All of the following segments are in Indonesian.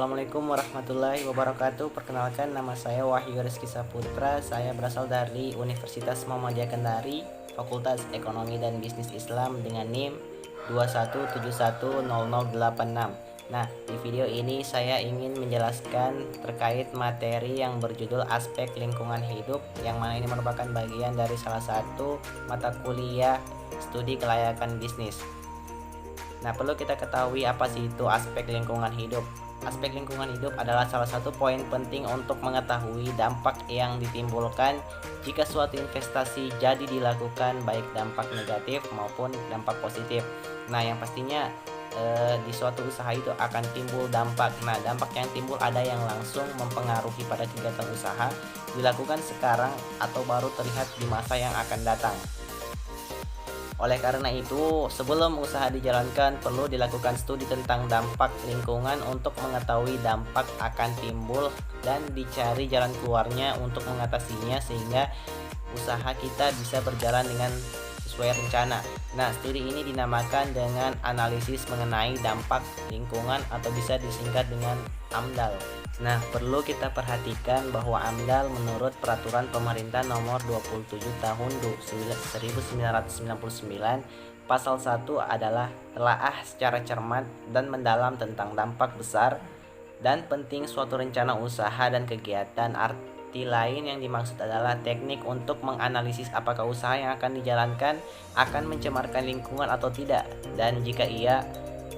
Assalamualaikum warahmatullahi wabarakatuh. Perkenalkan, nama saya Wahyu Rizky Saputra. Saya berasal dari Universitas Muhammadiyah Kendari, Fakultas Ekonomi dan Bisnis Islam dengan NIM 217100086. Nah, di video ini saya ingin menjelaskan terkait materi yang berjudul aspek lingkungan hidup, yang mana ini merupakan bagian dari salah satu mata kuliah studi kelayakan bisnis. Nah, perlu kita ketahui apa sih itu aspek lingkungan hidup. Aspek lingkungan hidup adalah salah satu poin penting untuk mengetahui dampak yang ditimbulkan jika suatu investasi jadi dilakukan, baik dampak negatif maupun dampak positif. Nah, yang pastinya di suatu usaha itu akan timbul dampak. Nah, dampak yang timbul ada yang langsung mempengaruhi pada kegiatan usaha dilakukan sekarang atau baru terlihat di masa yang akan datang. Oleh karena itu, sebelum usaha dijalankan, perlu dilakukan studi tentang dampak lingkungan untuk mengetahui dampak akan timbul dan dicari jalan keluarnya untuk mengatasinya sehingga usaha kita bisa berjalan dengan sesuai rencana. Nah, studi ini dinamakan dengan analisis mengenai dampak lingkungan atau bisa disingkat dengan AMDAL. Nah, perlu kita perhatikan bahwa AMDAL menurut Peraturan Pemerintah Nomor 27 Tahun 1999 Pasal 1 adalah telaah secara cermat dan mendalam tentang dampak besar dan penting suatu rencana usaha dan kegiatan. Arti lain yang dimaksud adalah teknik untuk menganalisis apakah usaha yang akan dijalankan akan mencemarkan lingkungan atau tidak, dan jika iya,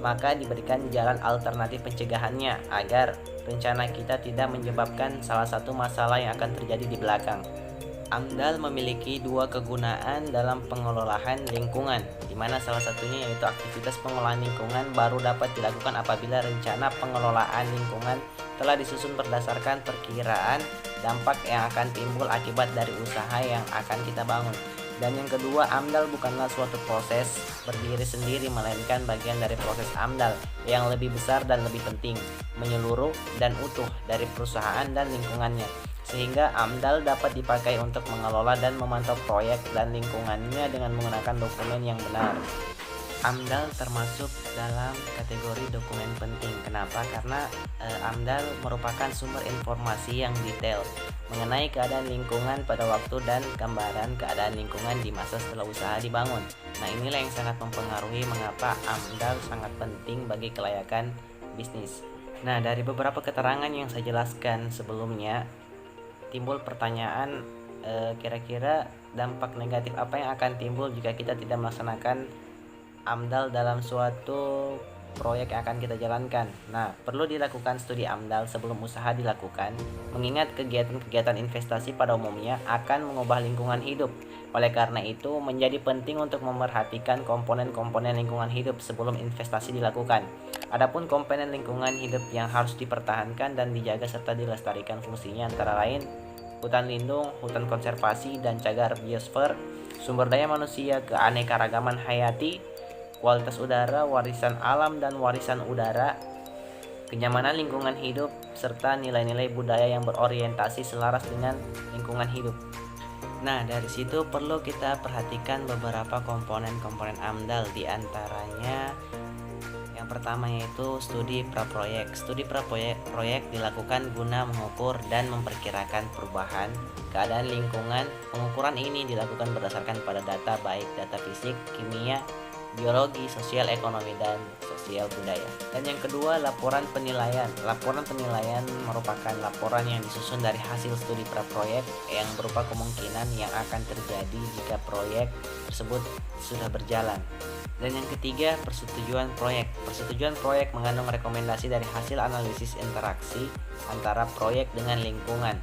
maka diberikan jalan alternatif pencegahannya agar rencana kita tidak menyebabkan salah satu masalah yang akan terjadi di belakang. AMDAL memiliki dua kegunaan dalam pengelolaan lingkungan, di mana salah satunya yaitu aktivitas pengolahan lingkungan baru dapat dilakukan apabila rencana pengelolaan lingkungan telah disusun berdasarkan perkiraan dampak yang akan timbul akibat dari usaha yang akan kita bangun. Dan yang kedua, AMDAL bukanlah suatu proses berdiri sendiri, melainkan bagian dari proses AMDAL yang lebih besar dan lebih penting, menyeluruh dan utuh dari perusahaan dan lingkungannya, sehingga AMDAL dapat dipakai untuk mengelola dan memantau proyek dan lingkungannya dengan menggunakan dokumen yang benar. AMDAL termasuk dalam kategori dokumen penting. Kenapa? Karena AMDAL merupakan sumber informasi yang detail mengenai keadaan lingkungan pada waktu dan gambaran keadaan lingkungan di masa setelah usaha dibangun. Nah, inilah yang sangat mempengaruhi mengapa AMDAL sangat penting bagi kelayakan bisnis. Nah, dari beberapa keterangan yang saya jelaskan sebelumnya, timbul pertanyaan, kira-kira dampak negatif apa yang akan timbul jika kita tidak melaksanakan AMDAL dalam suatu proyek yang akan kita jalankan. Nah, perlu dilakukan studi AMDAL sebelum usaha dilakukan, mengingat kegiatan-kegiatan investasi pada umumnya akan mengubah lingkungan hidup. Oleh karena itu, menjadi penting untuk memperhatikan komponen-komponen lingkungan hidup sebelum investasi dilakukan. Adapun komponen lingkungan hidup yang harus dipertahankan dan dijaga serta dilestarikan fungsinya antara lain hutan lindung, hutan konservasi dan cagar biosfer, sumber daya manusia, keanekaragaman hayati, kualitas udara, warisan alam dan warisan udara, kenyamanan lingkungan hidup, serta nilai-nilai budaya yang berorientasi selaras dengan lingkungan hidup. Nah, dari situ perlu kita perhatikan beberapa komponen-komponen AMDAL, di antaranya yang pertama yaitu studi praproyek. Studi praproyek dilakukan guna mengukur dan memperkirakan perubahan keadaan lingkungan. Pengukuran ini dilakukan berdasarkan pada data baik data fisik, kimia, biologi, sosial, ekonomi, dan sosial budaya. Dan yang kedua, laporan penilaian. Laporan penilaian merupakan laporan yang disusun dari hasil studi praproyek yang berupa kemungkinan yang akan terjadi jika proyek tersebut sudah berjalan. Dan yang ketiga, persetujuan proyek. Persetujuan proyek mengandung rekomendasi dari hasil analisis interaksi antara proyek dengan lingkungan.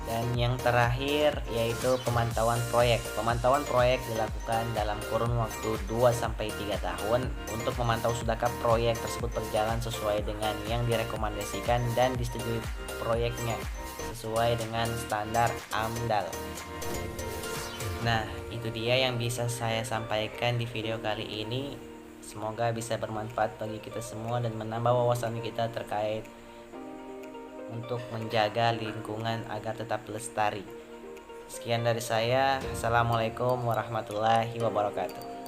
Dan yang terakhir yaitu pemantauan proyek. Pemantauan proyek dilakukan dalam kurun waktu 2-3 tahun untuk memantau sudahkah proyek tersebut berjalan sesuai dengan yang direkomendasikan dan disetujui proyeknya sesuai dengan standar AMDAL. Nah, itu dia yang bisa saya sampaikan di video kali ini. Semoga bisa bermanfaat bagi kita semua dan menambah wawasan kita terkait untuk menjaga lingkungan agar tetap lestari. Sekian dari saya. Assalamualaikum warahmatullahi wabarakatuh.